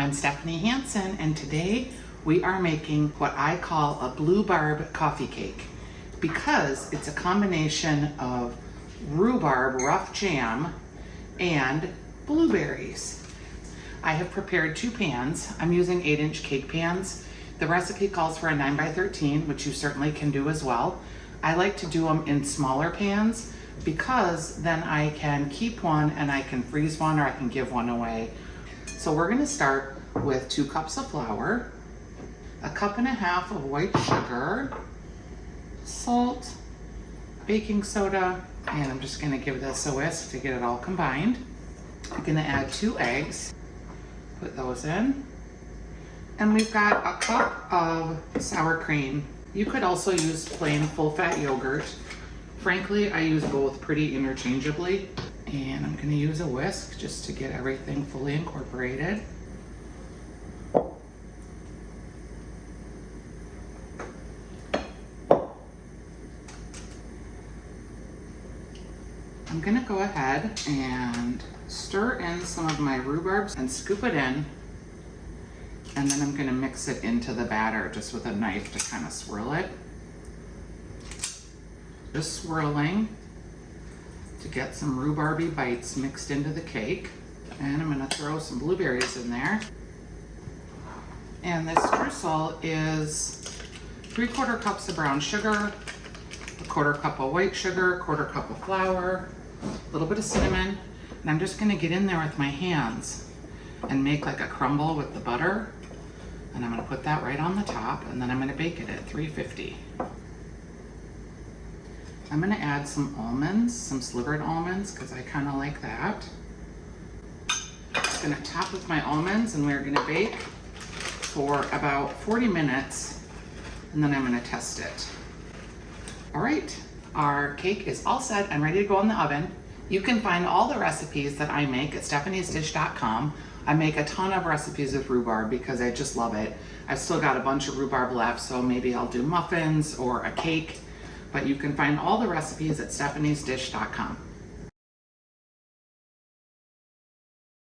I'm Stephanie Hansen, and today we are making what I call a blue-barb coffee cake because it's a combination of rhubarb rough jam and blueberries. I have prepared 2 pans. I'm using 8-inch cake pans. The recipe calls for a 9 by 13, which you certainly can do as well. I like to do them in smaller pans because then I can keep one and I can freeze one or I can give one away. So we're gonna start with 2 cups of flour, 1.5 cups of white sugar, salt, baking soda, and I'm just gonna give this a whisk to get it all combined. I'm gonna add 2 eggs, put those in. And we've got a cup of sour cream. You could also use plain full-fat yogurt. Frankly, I use both pretty interchangeably. And I'm gonna use a whisk just to get everything fully incorporated. I'm gonna go ahead and stir in some of my rhubarbs and scoop it in. And then I'm gonna mix it into the batter just with a knife to kind of swirl it. Just swirling to get some rhubarby bites mixed into the cake. And I'm gonna throw some blueberries in there. And this streusel is 3/4 cups of brown sugar, 1/4 cup of white sugar, 1/4 cup of flour, a little bit of cinnamon. And I'm just gonna get in there with my hands and make like a crumble with the butter. And I'm gonna put that right on the top, and then I'm gonna bake it at 350. I'm gonna add some almonds, some slivered almonds, because I kind of like that. I'm gonna top with my almonds, and we're gonna bake for about 40 minutes, and then I'm gonna test it. All right, our cake is all set and ready to go in the oven. You can find all the recipes that I make at stephaniesdish.com. I make a ton of recipes with rhubarb because I just love it. I've still got a bunch of rhubarb left, so maybe I'll do muffins or a cake. But you can find all the recipes at stephaniesdish.com.